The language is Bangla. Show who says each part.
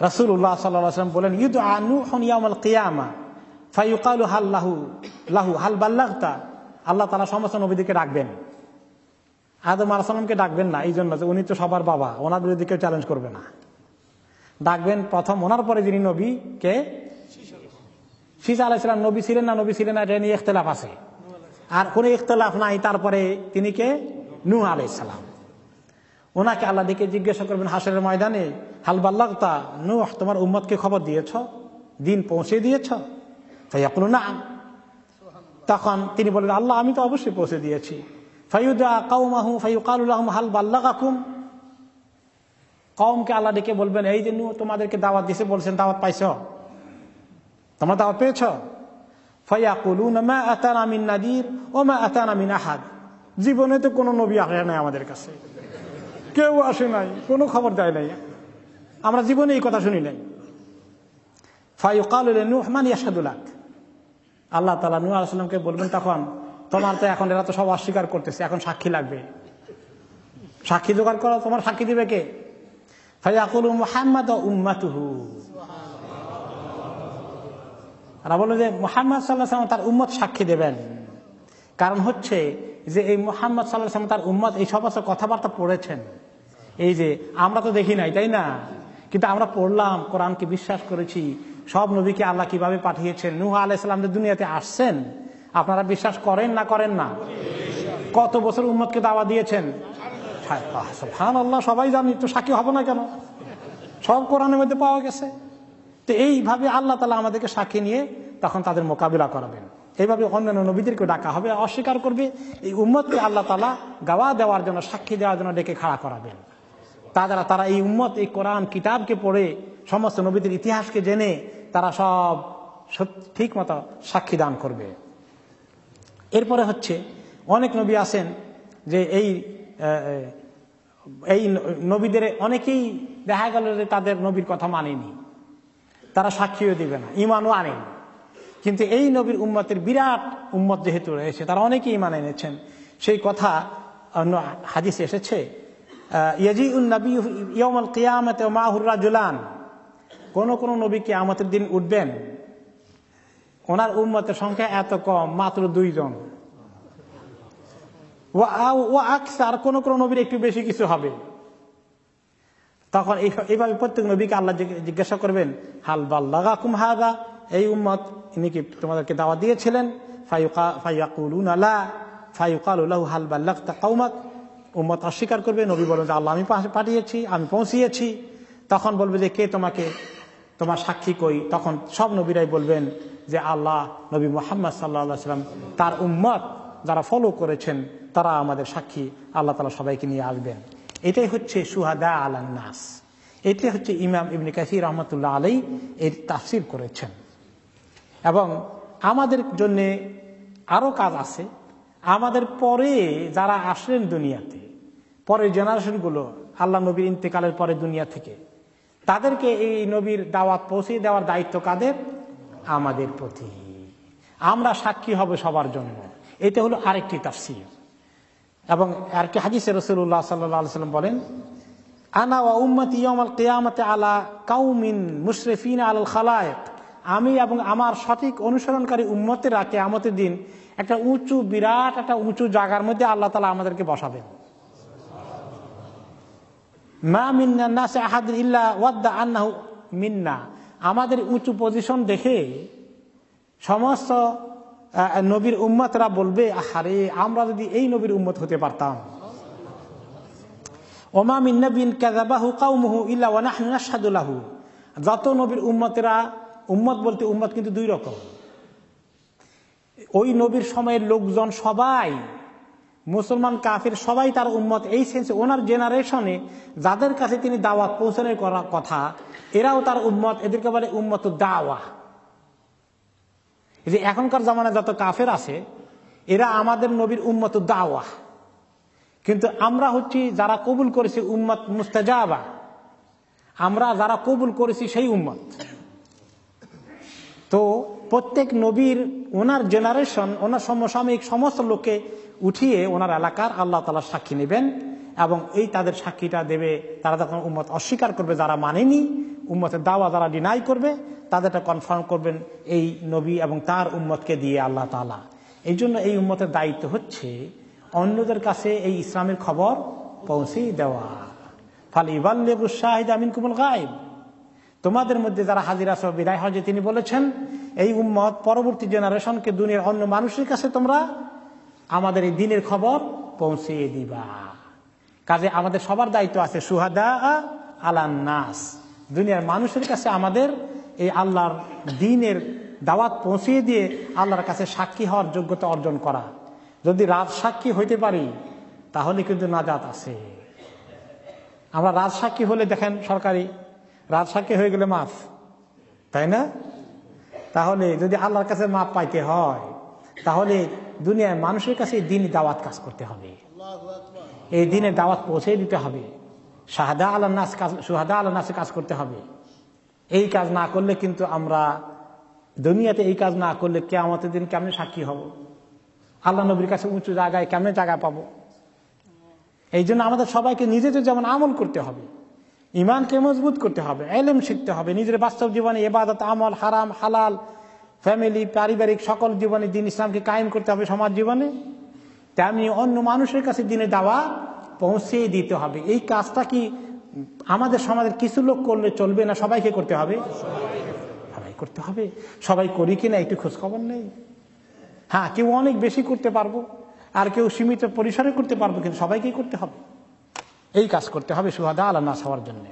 Speaker 1: রাসূলুল্লাহ সাল্লাল্লাহু আলাইহি ওয়াসাল্লাম বলেন, ইউদআ নূহুন ইয়াউমাল কিয়ামা ফায়ুকালু হাল লাহু হাল বাল্লাগতা। আল্লাহ তাআলা সমস্ত নবীদেরকে ডাকবেন, আদম আলাইহিস সালামকে ডাকবেন না, এই জন্য যে উনি তো সবার বাবা, ওনার বিরুদ্ধে কেউ চ্যালেঞ্জ করবে না। ডাকবেন প্রথম ওনার পরে যিনি নবী, কে? শীস আলাইহিস সালাম নবী ছিলেন না নবী ছিলেন না, এটা নিয়ে ইখতিলাফ আছে, আর কোনো ইখতিলাফ নাই। তারপরে তিনি কে? নূহ আলাইহিস সালাম। ওনাকে আল্লাহ ডেকে জিজ্ঞাসা করবেন হাসরের ময়দানে, হাল বাল্লাগতা নূহ, তোমার উম্মতকে খবর দিয়েছ, দিন পৌঁছে দিয়েছ? ফায়াকুলু নাআম। তখন তিনি বললেন, আল্লাহ আমি তো অবশ্যই পৌঁছে দিয়েছি। ফায়ুদা কওমাহু ফায়ুকালু লাহুম হাল বাল্লাগাকুম। কওমকে আল্লাহ ডেকে বলবেন, এই যে নূহ তোমাদেরকে দাওয়াত দিয়েছে, বলছেন দাওয়াত পাইছো, তোমরা দাওয়াত পেয়েছ? ফায়াকুলুনা মা আতানা মিন নাযীর ওয়া মা আতানা মিন আহাদ। জীবনে তো কোনো নবী আসে নাই আমাদের কাছে, কেউ আসে নাই, কোনো খবর দেয় নাই, আমরা জীবনে এই কথা শুনি নাই। ফায়ুকালু লিনূহ মান ইয়াশহাদু লাক। আল্লাহ তাআলা নূহ আলাইহিস সালামকে বলবেন, তখন তোমার তো এখন এরা তো সব অস্বীকার করতেছে, এখন সাক্ষী লাগবে, সাক্ষী জোগাড় করো, তোমার সাক্ষী দিবে কে? ফায়াকুলু মুহাম্মাদ ওয়া উম্মাতুহু। আর বলে যে মুহাম্মদ সাল্লাল্লাহু আলাইহি ওয়াসাল্লাম তার উম্মত সাক্ষী দেবেন। কারণ হচ্ছে যে এই মুহাম্মদ সাল্লাল্লাহু আলাইহি ওয়াসাল্লাম তার উম্মত এই সমস্ত কথাবার্তা পড়েছেন। এই যে আমরা তো দেখি নাই, তাই না, কিন্তু আমরা পড়লাম, কোরআনকে বিশ্বাস করেছি, সব নবীকে আল্লাহ কিভাবে পাঠিয়েছেন, নূহ আলাইহিস সালাম যে দুনিয়াতে আসছেন, আপনারা বিশ্বাস করেন না করেন না? কত বছর উম্মতকে দাওয়াত দিয়েছেন, সুবহানাল্লাহ, সবাই জানি, তো সাক্ষী হবে না কেন? সব কোরআনের মধ্যে পাওয়া গেছে। তো এইভাবে আল্লাহ তাআলা আমাদেরকে সাক্ষী নিয়ে তখন তাদের মোকাবিলা করাবেন। এইভাবে অন্যান্য নবীদেরকে ডাকা হবে, অস্বীকার করবে, এই উম্মতকে আল্লাহ তাআলা গাওয়া দেওয়ার জন্য, সাক্ষী দেওয়ার জন্য ডেকে খাড়া করাবেন। তারা এই উম্মত এই কোরআন কিতাবকে পড়ে সমস্ত নবীদের ইতিহাসকে জেনে তারা সব ঠিক মতো সাক্ষী দান করবে। এরপরে হচ্ছে অনেক নবী আছেন যে এই নবীদের অনেকেই দেখা গেল যে তাদের নবীর কথা মানেনি, তারা সাক্ষীও দিবে না, ঈমানও আনেনি। কিন্তু এই নবীর উম্মতের বিরাট উম্মত যেহেতু রয়েছে, তারা অনেকেই ঈমান এনেছেন। সেই কথা হাদিসে এসেছে, ইয়াজিউন নবী ইয়াউমাল কিয়ামাতি ওয়া মা'হুর রাজুলান। কোন নবী কিয়ামতের দিন উঠবেন, ওনার উম্মতের সংখ্যা এত কম, মাত্র 2 জন। ওয়া আকসার, কোন নবীর একটু বেশি কিছু হবে। তখন এইভাবে প্রত্যেক নবীকে আল্লাহ জিজ্ঞাসা করবেন, হাল বাল্লাগাকুম হাযা, এই উম্মত ইনি কি তোমাদেরকে দাওয়াত দিয়েছিলেন? ফায়াকুলুনা লা ফায়ুকালু লাহু হাল বাল্লাগতা কওমাক। উম্মত অস্বীকার করবে, নবী বলবেন যে আল্লাহ আমি পাঠিয়েছি, আমি পৌঁছিয়েছি। তখন বলবে যে কে তোমার সাক্ষী কই? তখন সব নবীরাই বলবেন যে আল্লাহ, নবী মুহাম্মদ সাল্লাল্লাহু আলাইহি ওয়াসাল্লাম, তার উম্মত যারা ফলো করেছেন তারা আমাদের সাক্ষী। আল্লাহ তাআলা সবাইকে নিয়ে আসবেন। এটাই হচ্ছে শুহাদা আলান নাস। এটাই হচ্ছে ইমাম ইবনে কাসির রাহমাতুল্লাহ আলাইহি এর তাফসীর করেছেন। এবং আমাদের জন্য আরো কাজ আছে। আমাদের পরে যারা আসলেন দুনিয়াতে, পরের জেনারেশনগুলো, আল্লাহ নবীর ইন্তেকালের পরে দুনিয়া থেকে, তাদেরকে এই নবীর দাওয়াত পৌঁছে দেওয়ার দায়িত্ব কাদের? আমাদের প্রতি। আমরা সাক্ষী হব সবার জন্য। এটা হলো আরেকটি তাফসীর। এবং আরেকটি হাদিসে রাসূলুল্লাহ সাল্লাল্লাহু আলাইহি ওয়াসাল্লাম বলেন, আনা ওয়া উম্মতি ইয়াউমাল কিয়ামাতি আলা কাউমিন মুশরিফিনা আলাল খালায়েক। আমি এবং আমার সঠিক অনুসরণকারী উম্মতেরা কিয়ামতের দিন একটা বিরাট একটা উঁচু জায়গার মধ্যে আল্লাহ তাআলা আমাদেরকে বসাবেন। মা মিন্না নাস আহাদ ইল্লা ওয়াদ্দা আন্নাহু মিন্না। আমাদের উঁচু পজিশন দেখে সমস্ত নবীর উম্মতরা বলবে, আহারে আমরা যদি এই নবীর উম্মত হতে পারতাম। ওমা মিন নাবিয়্যিন কাযাবাহু কওমুহু ইল্লা ওয়া নাহনু নাশহাদু লাহু। যত নবীর উম্মতেরা, উম্মত বলতে উম্মত কিন্তু 2 রকম। ওই নবীর সময়ের লোকজন সবাই, মুসলমান কাফির সবাই তার উম্মত, এই সেন্সে ওনার জেনারেশনে যাদের কাছে তিনি দাওয়াত পৌঁছানোর কথা, এরাও তার উম্মত। এদেরকে বলে উম্মতুদ দাওয়া। এই যে এখনকার জামানায় যত কাফের আছে, এরা আমাদের নবীর উম্মতুদ দাওয়া। কিন্তু আমরা হচ্ছি যারা কবুল করেছি উম্মত মুস্তাজাবা, আমরা যারা কবুল করেছি সেই উম্মত। তো প্রত্যেক নবীর ওনার জেনারেশন, ওনার সমসাময়িক সমস্ত লোককে উঠিয়ে ওনার এলাকার আল্লাহ তাআলা সাক্ষী নেবেন এবং এই তাদের সাক্ষীটা দেবে। তারা যখন উম্মত অস্বীকার করবে, যারা মানেনি, উম্মতের দাওয়া যারা ডিনাই করবে তাদেরটা কনফার্ম করবেন এই নবী এবং তার উম্মতকে দিয়ে আল্লাহ তাআলা। এই জন্য এই উম্মতের দায়িত্ব হচ্ছে অন্যদের কাছে এই ইসলামের খবর পৌঁছে দেওয়া। ফালিবাল্লিগু শাহিদা মিনকুমুল গায়ব, তোমাদের মধ্যে যারা হাজির আছো বিদায় হজে তিনি বলেছেন এই উম্মত পরবর্তী জেনারেশনকে দুনিয়ার অন্য মানুষের কাছে তোমরা আমাদের এই দিনের খবর পৌঁছে দিবা। কাজে আমাদের সবার দায়িত্ব আছে শুহাদা আলান নাস, দুনিয়ার মানুষের কাছে আমাদের এই আল্লাহর দ্বীনের দাওয়াত পৌঁছে দিয়ে আল্লাহর কাছে সাক্ষী হওয়ার যোগ্যতা অর্জন করা। যদি রাজসাক্ষী হইতে পারি তাহলে কিন্তু নাজাত আছে। আমরা রাজসাক্ষী হলে দেখেন সরকারি রাজসাক্ষী হয়ে গেলে মাফ, তাই না? তাহলে যদি আল্লাহর কাছে মাপ পাইতে হয় তাহলে দুনিয়ার মানুষের কাছে এই দ্বীনের দাওয়াত কাজ করতে হবে, এই দ্বীনের দাওয়াত পৌঁছে দিতে হবে, শাহাদা আলান নাস কাজ, শুহাদা আলান নাসে কাজ করতে হবে। এই কাজ না করলে কিন্তু আমরা দুনিয়াতে এই কাজ না করলে কিয়ামতের দিন কেমনে সাক্ষী হব, আল্লাহ নবীর কাছে উঁচু জায়গায় কেমনে জায়গা পাবো? এই জন্য আমাদের সবাইকে নিজেদের যেমন আমল করতে হবে, ইমানকে মজবুত করতে হবে, ইলম শিখতে হবে, নিজের বাস্তব জীবনে ইবাদত আমল হারাম হালাল ফ্যামিলি পারিবারিক সকল জীবনে দিন ইসলামকে কায়েম করতে হবে সমাজ জীবনে, তেমনি অন্য মানুষের কাছে দিনের দাওয়া পৌঁছে দিতে হবে। এই কাজটা কি আমাদের সমাজের কিছু লোক করলে চলবে না, সবাইকে করতে হবে? সবাই করতে হবে। সবাই করি কিনা একটু খোঁজ খবর নেই। হ্যাঁ, কেউ অনেক বেশি করতে পারবো আর কেউ সীমিত পরিসরে করতে পারবো, কিন্তু সবাইকেই করতে হবে। এই কাজ করতে হবে শুহাদা আলান নাস হওয়ার জন্য।